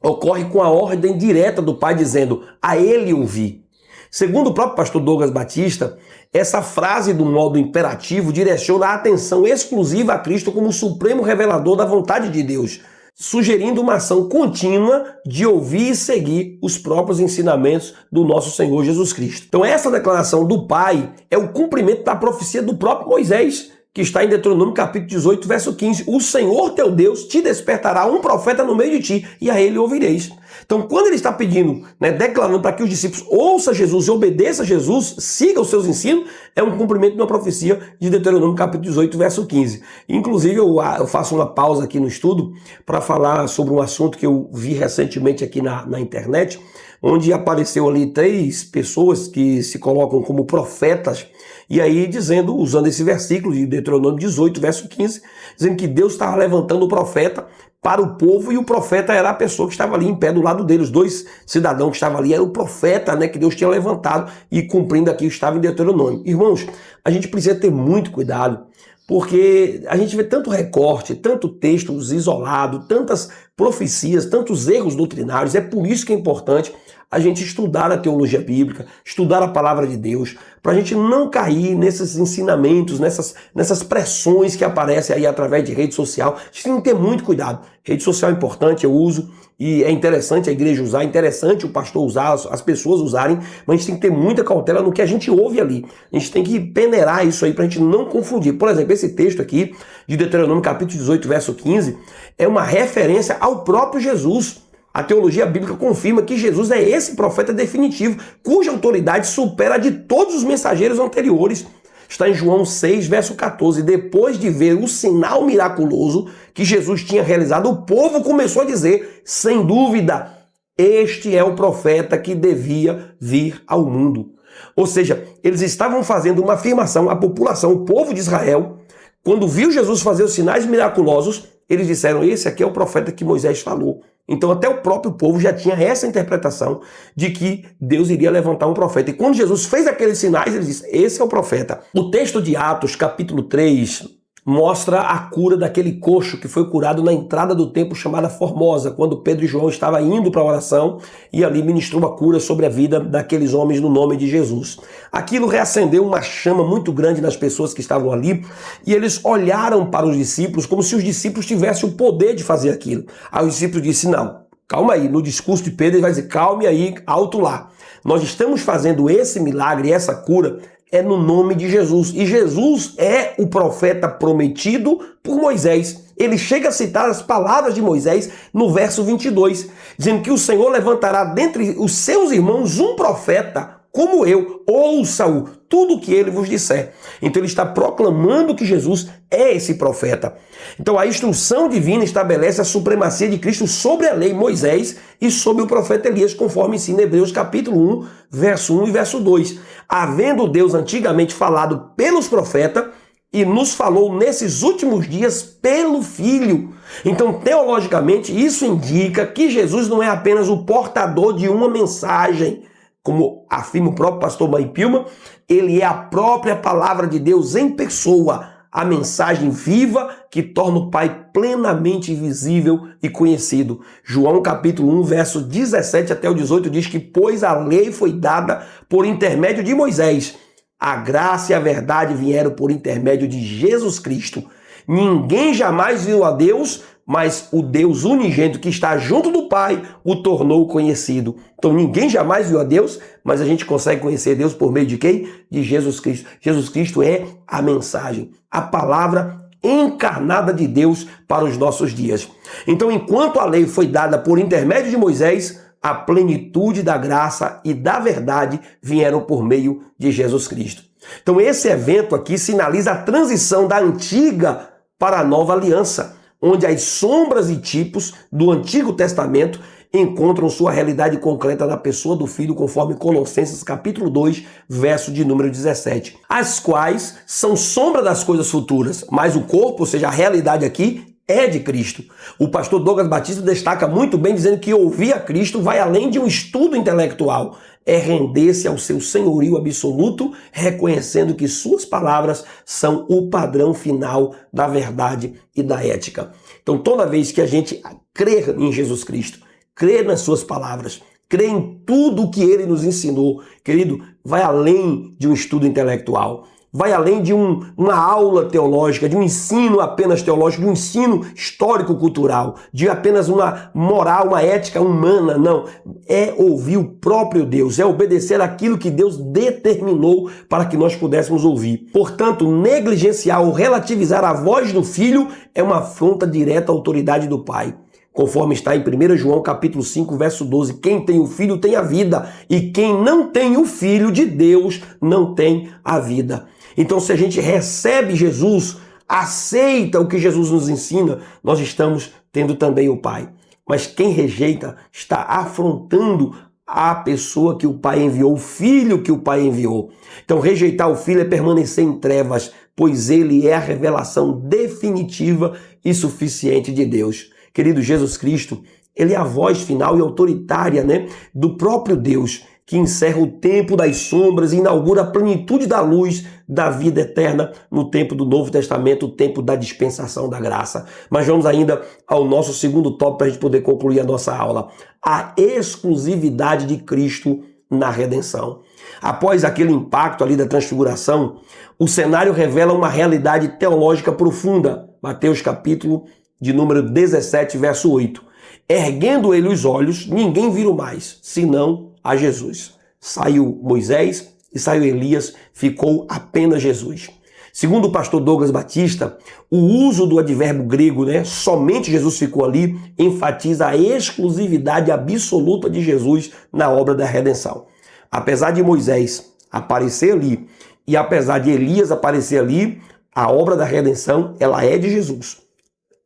ocorre com a ordem direta do Pai dizendo, a ele ouvi. Segundo o próprio pastor Douglas Batista, essa frase do modo imperativo direciona a atenção exclusiva a Cristo como o supremo revelador da vontade de Deus, sugerindo uma ação contínua de ouvir e seguir os próprios ensinamentos do nosso Senhor Jesus Cristo. Então essa declaração do Pai é o cumprimento da profecia do próprio Moisés, que está em Deuteronômio capítulo 18, verso 15. O Senhor teu Deus te despertará um profeta no meio de ti, e a ele ouvireis. Então, quando ele está pedindo, declarando para que os discípulos ouçam Jesus e obedeçam a Jesus, sigam os seus ensinos, é um cumprimento de uma profecia de Deuteronômio capítulo 18, verso 15. Inclusive, eu faço uma pausa aqui no estudo para falar sobre um assunto que eu vi recentemente aqui na internet, onde apareceu ali 3 pessoas que se colocam como profetas, e aí dizendo, usando esse versículo de Deuteronômio 18, verso 15, dizendo que Deus estava levantando o profeta para o povo e o profeta era a pessoa que estava ali em pé do lado dele. Os 2 cidadãos que estavam ali era o profeta, que Deus tinha levantado e cumprindo aqui estava em Deuteronômio. Irmãos, a gente precisa ter muito cuidado, porque a gente vê tanto recorte, tanto textos isolados, tantas profecias, tantos erros doutrinários. É por isso que é importante a gente estudar a teologia bíblica, estudar a palavra de Deus, para a gente não cair nesses ensinamentos, nessas pressões que aparecem aí através de rede social. A gente tem que ter muito cuidado. Rede social é importante, eu uso, e é interessante a igreja usar, é interessante o pastor usar, as pessoas usarem, mas a gente tem que ter muita cautela no que a gente ouve ali. A gente tem que peneirar isso aí para a gente não confundir. Por exemplo, esse texto aqui, de Deuteronômio capítulo 18, verso 15, é uma referência ao próprio Jesus. A teologia bíblica confirma que Jesus é esse profeta definitivo, cuja autoridade supera a de todos os mensageiros anteriores. Está em João 6, verso 14. Depois de ver o sinal miraculoso que Jesus tinha realizado, o povo começou a dizer, sem dúvida, este é o profeta que devia vir ao mundo. Ou seja, eles estavam fazendo uma afirmação, a população, o povo de Israel, quando viu Jesus fazer os sinais miraculosos, eles disseram, esse aqui é o profeta que Moisés falou. Então até o próprio povo já tinha essa interpretação de que Deus iria levantar um profeta. E quando Jesus fez aqueles sinais, ele disse, esse é o profeta. O texto de Atos, capítulo 3, mostra a cura daquele coxo que foi curado na entrada do templo chamada Formosa, quando Pedro e João estavam indo para a oração e ali ministrou a cura sobre a vida daqueles homens no nome de Jesus. Aquilo reacendeu uma chama muito grande nas pessoas que estavam ali e eles olharam para os discípulos como se os discípulos tivessem o poder de fazer aquilo. Aí os discípulos disseram, não, calma aí, no discurso de Pedro ele vai dizer, calme aí, alto lá. Nós estamos fazendo esse milagre, essa cura, é no nome de Jesus. E Jesus é o profeta prometido por Moisés. Ele chega a citar as palavras de Moisés no verso 22, dizendo que o Senhor levantará dentre os seus irmãos um profeta como eu, ouça-o, tudo o que ele vos disser. Então ele está proclamando que Jesus é esse profeta. Então a instrução divina estabelece a supremacia de Cristo sobre a lei Moisés e sobre o profeta Elias, conforme ensina Hebreus capítulo 1, verso 1 e verso 2. Havendo Deus antigamente falado pelos profetas, e nos falou nesses últimos dias pelo Filho. Então, teologicamente, isso indica que Jesus não é apenas o portador de uma mensagem, como afirma o próprio pastor Mãe Pilma, ele é a própria palavra de Deus em pessoa, a mensagem viva que torna o Pai plenamente visível e conhecido. João capítulo 1, verso 17 até o 18 diz que, pois a lei foi dada por intermédio de Moisés, a graça e a verdade vieram por intermédio de Jesus Cristo. Ninguém jamais viu a Deus, mas o Deus unigênito que está junto do Pai o tornou conhecido. Então ninguém jamais viu a Deus, mas a gente consegue conhecer Deus por meio de quem? De Jesus Cristo. Jesus Cristo é a mensagem, a palavra encarnada de Deus para os nossos dias. Então, enquanto a lei foi dada por intermédio de Moisés, a plenitude da graça e da verdade vieram por meio de Jesus Cristo. Então esse evento aqui sinaliza a transição da antiga para a nova aliança, onde as sombras e tipos do Antigo Testamento encontram sua realidade concreta na pessoa do Filho, conforme Colossenses capítulo 2, verso de número 17. As quais são sombra das coisas futuras, mas o corpo, ou seja, a realidade aqui, é de Cristo. O pastor Douglas Batista destaca muito bem, dizendo que ouvir a Cristo vai além de um estudo intelectual. É render-se ao seu senhorio absoluto, reconhecendo que suas palavras são o padrão final da verdade e da ética. Então, toda vez que a gente crê em Jesus Cristo, crê nas suas palavras, crê em tudo o que ele nos ensinou, querido, vai além de um estudo intelectual. Vai além de uma aula teológica, de um ensino apenas teológico, de um ensino histórico-cultural, de apenas uma moral, uma ética humana. Não, é ouvir o próprio Deus, é obedecer aquilo que Deus determinou para que nós pudéssemos ouvir. Portanto, negligenciar ou relativizar a voz do Filho é uma afronta direta à autoridade do Pai. Conforme está em 1 João capítulo 5, verso 12, quem tem o Filho tem a vida, e quem não tem o Filho de Deus não tem a vida. Então, se a gente recebe Jesus, aceita o que Jesus nos ensina, nós estamos tendo também o Pai. Mas quem rejeita está afrontando a pessoa que o Pai enviou, o Filho que o Pai enviou. Então, rejeitar o Filho é permanecer em trevas, pois ele é a revelação definitiva e suficiente de Deus. Querido, Jesus Cristo, ele é a voz final e autoritária, do próprio Deus, que encerra o tempo das sombras e inaugura a plenitude da luz da vida eterna no tempo do Novo Testamento, o tempo da dispensação da graça. Mas vamos ainda ao nosso segundo tópico para a gente poder concluir a nossa aula. A exclusividade de Cristo na redenção. Após aquele impacto ali da transfiguração, o cenário revela uma realidade teológica profunda. Mateus capítulo de número 17, verso 8. Erguendo ele os olhos, ninguém viu mais, senão a Jesus. Saiu Moisés e saiu Elias, ficou apenas Jesus. Segundo o pastor Douglas Batista, o uso do advérbio grego, somente Jesus ficou ali, enfatiza a exclusividade absoluta de Jesus na obra da redenção. Apesar de Moisés aparecer ali e apesar de Elias aparecer ali, a obra da redenção, ela é de Jesus.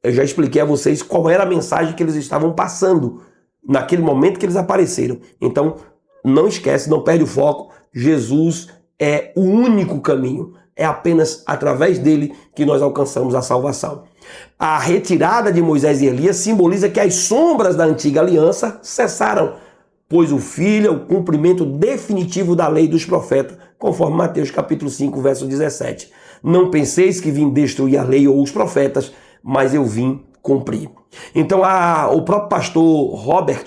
Eu já expliquei a vocês qual era a mensagem que eles estavam passando naquele momento que eles apareceram. Então, não esquece, não perde o foco. Jesus é o único caminho. É apenas através dele que nós alcançamos a salvação. A retirada de Moisés e Elias simboliza que as sombras da antiga aliança cessaram, pois o Filho é o cumprimento definitivo da lei dos profetas, conforme Mateus capítulo 5, verso 17. Não penseis que vim destruir a lei ou os profetas, mas eu vim cumprir. Então, o próprio pastor Robert,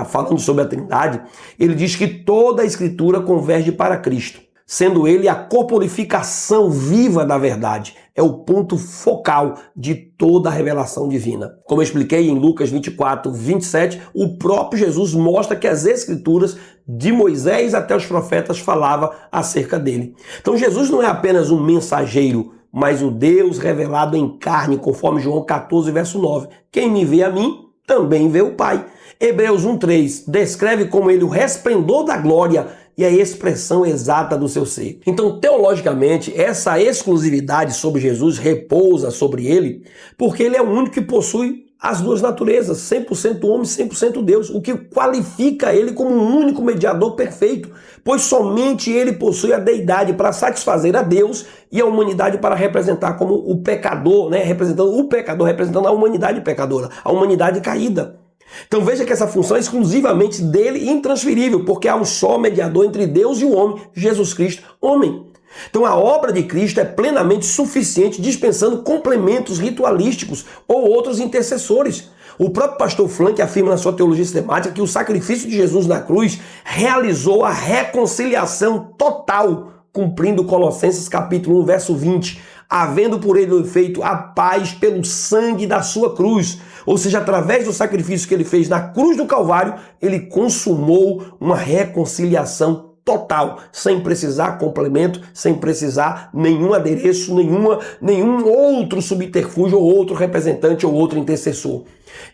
falando sobre a Trindade, ele diz que toda a Escritura converge para Cristo, sendo ele a corporificação viva da verdade. É o ponto focal de toda a revelação divina. Como eu expliquei em Lucas 24, 27, o próprio Jesus mostra que as Escrituras, de Moisés até os profetas, falavam acerca dele. Então, Jesus não é apenas um mensageiro, mas o Deus revelado em carne, conforme João 14, verso 9. Quem me vê a mim, também vê o Pai. Hebreus 1:3 descreve como ele o resplendor da glória e a expressão exata do seu ser. Então, teologicamente, essa exclusividade sobre Jesus repousa sobre ele, porque ele é o único que possui as duas naturezas, 100% homem, 100% Deus, o que qualifica ele como um único mediador perfeito, pois somente ele possui a deidade para satisfazer a Deus e a humanidade para representar como o pecador, representando o pecador, representando a humanidade pecadora, a humanidade caída. Então veja que essa função é exclusivamente dele e intransferível, porque há um só mediador entre Deus e o homem, Jesus Cristo, homem. Então a obra de Cristo é plenamente suficiente, dispensando complementos ritualísticos ou outros intercessores. O próprio pastor Flank afirma na sua teologia sistemática que o sacrifício de Jesus na cruz realizou a reconciliação total, cumprindo Colossenses capítulo 1, verso 20, havendo por ele feito a paz pelo sangue da sua cruz. Ou seja, através do sacrifício que ele fez na cruz do Calvário, ele consumou uma reconciliação total, sem precisar complemento, sem precisar nenhum adereço, nenhum outro subterfúgio, ou outro representante, ou outro intercessor.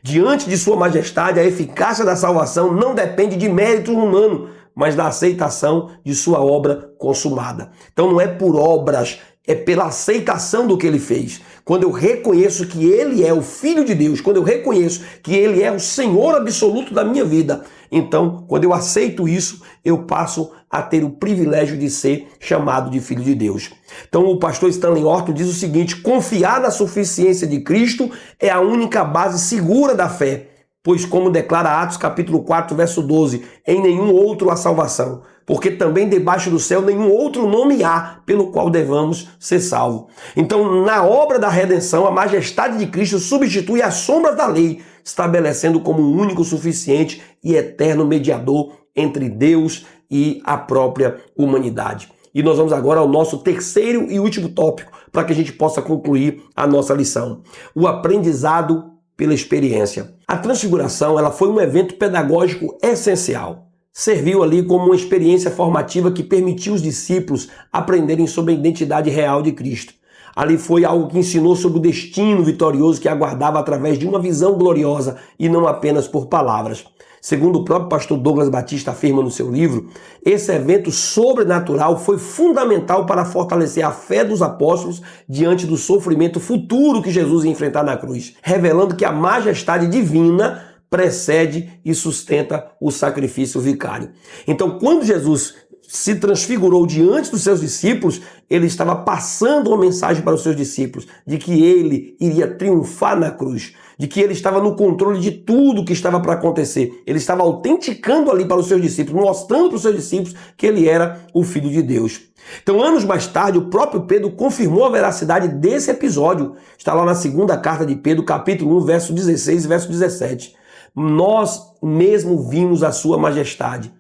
Diante de sua majestade, a eficácia da salvação não depende de mérito humano, mas da aceitação de sua obra consumada. Então não é por obras é pela aceitação do que ele fez. Quando eu reconheço que ele é o Filho de Deus, quando eu reconheço que ele é o Senhor absoluto da minha vida, então, quando eu aceito isso, eu passo a ter o privilégio de ser chamado de Filho de Deus. Então, o pastor Stanley Horton diz o seguinte: confiar na suficiência de Cristo é a única base segura da fé, pois, como declara Atos capítulo 4, verso 12, em nenhum outro há salvação, porque também debaixo do céu nenhum outro nome há pelo qual devamos ser salvos. Então, na obra da redenção, a majestade de Cristo substitui as sombras da lei, estabelecendo como um único, suficiente e eterno mediador entre Deus e a própria humanidade. E nós vamos agora ao nosso terceiro e último tópico, para que a gente possa concluir a nossa lição: o aprendizado pela experiência. A transfiguração, ela foi um evento pedagógico essencial. Serviu ali como uma experiência formativa que permitiu os discípulos aprenderem sobre a identidade real de Cristo. Ali foi algo que ensinou sobre o destino vitorioso que aguardava através de uma visão gloriosa e não apenas por palavras. Segundo o próprio pastor Douglas Batista afirma no seu livro, esse evento sobrenatural foi fundamental para fortalecer a fé dos apóstolos diante do sofrimento futuro que Jesus ia enfrentar na cruz, revelando que a majestade divina precede e sustenta o sacrifício vicário. Então, quando Jesus se transfigurou diante dos seus discípulos, ele estava passando uma mensagem para os seus discípulos de que ele iria triunfar na cruz, de que ele estava no controle de tudo que estava para acontecer. Ele estava autenticando ali para os seus discípulos, mostrando para os seus discípulos que ele era o Filho de Deus. Então, anos mais tarde, o próprio Pedro confirmou a veracidade desse episódio. Está lá na segunda carta de Pedro, capítulo 1, verso 16 e verso 17. Nós mesmo vimos a sua majestade,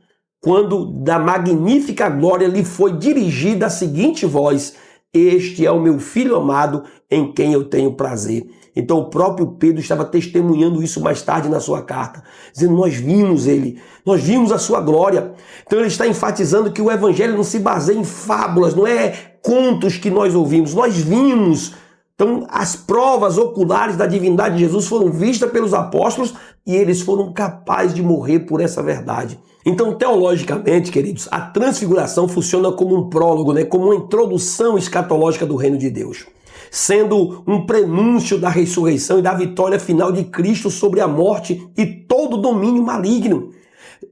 quando da magnífica glória lhe foi dirigida a seguinte voz: este é o meu filho amado, em quem eu tenho prazer. Então o próprio Pedro estava testemunhando isso mais tarde na sua carta, dizendo: nós vimos ele, nós vimos a sua glória. Então ele está enfatizando que o evangelho não se baseia em fábulas, não é contos que nós ouvimos, nós vimos. Então as provas oculares da divindade de Jesus foram vistas pelos apóstolos e eles foram capazes de morrer por essa verdade. Então, teologicamente, queridos, a transfiguração funciona como um prólogo, como uma introdução escatológica do reino de Deus, sendo um prenúncio da ressurreição e da vitória final de Cristo sobre a morte e todo domínio maligno.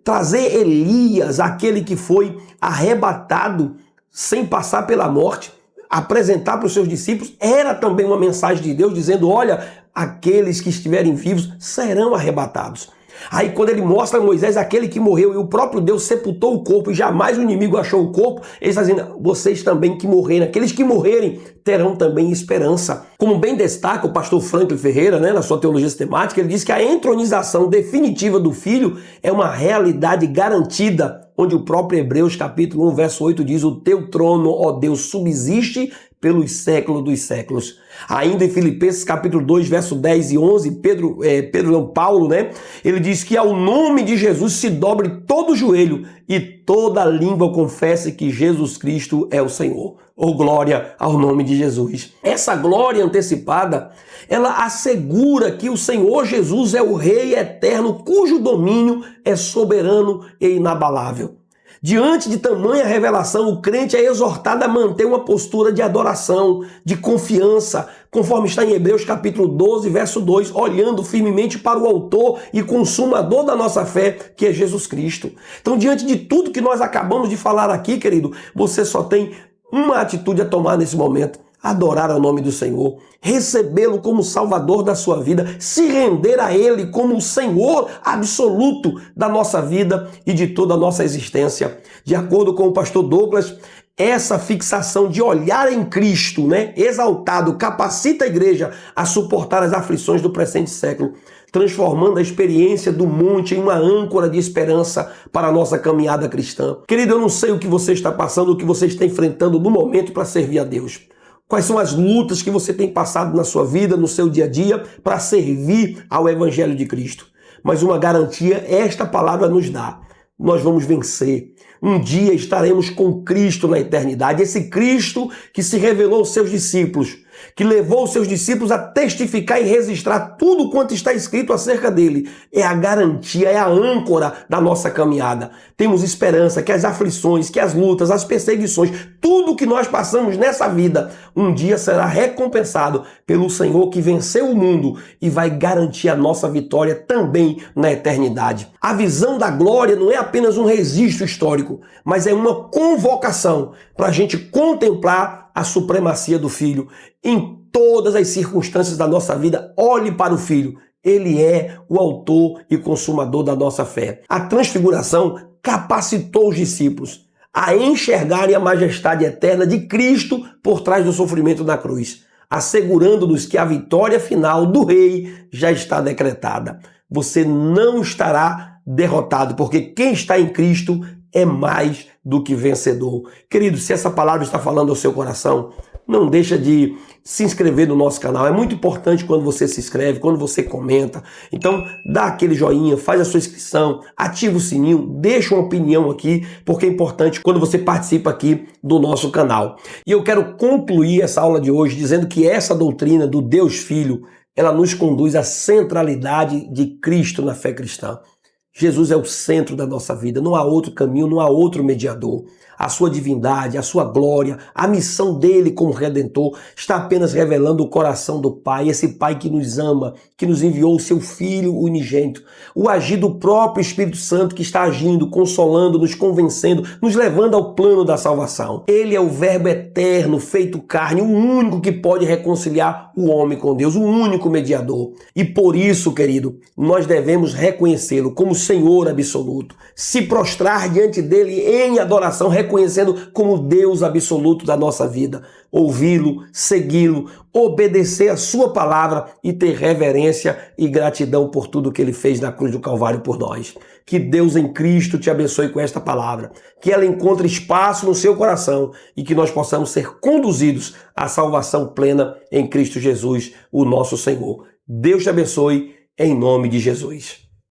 Trazer Elias, aquele que foi arrebatado sem passar pela morte, apresentar para os seus discípulos, era também uma mensagem de Deus dizendo: olha, aqueles que estiverem vivos serão arrebatados. Aí quando ele mostra a Moisés aquele que morreu e o próprio Deus sepultou o corpo e jamais o inimigo achou o corpo, ele está dizendo: vocês também que morreram, aqueles que morrerem terão também esperança. Como bem destaca o pastor Franklin Ferreira, na sua teologia sistemática, ele diz que a entronização definitiva do Filho é uma realidade garantida, onde o próprio Hebreus capítulo 1, verso 8 diz: o teu trono, ó Deus, subsiste pelos séculos dos séculos. Ainda em Filipenses capítulo 2, verso 10 e 11, Paulo, ele diz que ao nome de Jesus se dobre todo o joelho e toda língua confesse que Jesus Cristo é o Senhor. Oh, glória ao nome de Jesus. Essa glória antecipada, ela assegura que o Senhor Jesus é o Rei eterno, cujo domínio é soberano e inabalável. Diante de tamanha revelação, o crente é exortado a manter uma postura de adoração, de confiança, conforme está em Hebreus capítulo 12, verso 2, olhando firmemente para o autor e consumador da nossa fé, que é Jesus Cristo. Então, diante de tudo que nós acabamos de falar aqui, querido, você só tem uma atitude a tomar nesse momento: adorar ao nome do Senhor, recebê-lo como Salvador da sua vida, se render a Ele como o Senhor absoluto da nossa vida e de toda a nossa existência. De acordo com o pastor Douglas, essa fixação de olhar em Cristo, exaltado, capacita a igreja a suportar as aflições do presente século, transformando a experiência do monte em uma âncora de esperança para a nossa caminhada cristã. Querido, eu não sei o que você está passando, o que você está enfrentando no momento para servir a Deus. Quais são as lutas que você tem passado na sua vida, no seu dia a dia, para servir ao Evangelho de Cristo? Mas uma garantia esta palavra nos dá: nós vamos vencer. Um dia estaremos com Cristo na eternidade. Esse Cristo que se revelou aos seus discípulos, que levou os seus discípulos a testificar e registrar tudo quanto está escrito acerca dele. É a garantia, é a âncora da nossa caminhada. Temos esperança que as aflições, que as lutas, as perseguições, tudo que nós passamos nessa vida, um dia será recompensado pelo Senhor que venceu o mundo e vai garantir a nossa vitória também na eternidade. A visão da glória não é apenas um registro histórico, mas é uma convocação para a gente contemplar a supremacia do Filho. Em todas as circunstâncias da nossa vida, olhe para o Filho. Ele é o autor e consumador da nossa fé. A transfiguração capacitou os discípulos a enxergarem a majestade eterna de Cristo por trás do sofrimento na cruz, assegurando-nos que a vitória final do Rei já está decretada. Você não estará derrotado, porque quem está em Cristo é mais do que vencedor. Querido, se essa palavra está falando ao seu coração, não deixa de se inscrever no nosso canal. É muito importante quando você se inscreve, quando você comenta. Então, dá aquele joinha, faz a sua inscrição, ativa o sininho, deixa uma opinião aqui, porque é importante quando você participa aqui do nosso canal. E eu quero concluir essa aula de hoje dizendo que essa doutrina do Deus Filho, ela nos conduz à centralidade de Cristo na fé cristã. Jesus é o centro da nossa vida, não há outro caminho, não há outro mediador. A sua divindade, a sua glória, a missão dele como Redentor está apenas revelando o coração do Pai, esse Pai que nos ama, que nos enviou o seu Filho unigênito, o agir do próprio Espírito Santo que está agindo, consolando, nos convencendo, nos levando ao plano da salvação. Ele é o Verbo eterno, feito carne, o único que pode reconciliar o homem com Deus, o único mediador. E por isso, querido, nós devemos reconhecê-lo como Senhor absoluto, se prostrar diante dele em adoração, reconhecendo como Deus absoluto da nossa vida, ouvi-lo, segui-lo, obedecer a sua palavra e ter reverência e gratidão por tudo que ele fez na cruz do Calvário por nós. Que Deus em Cristo te abençoe com esta palavra, que ela encontre espaço no seu coração e que nós possamos ser conduzidos à salvação plena em Cristo Jesus, o nosso Senhor. Deus te abençoe em nome de Jesus.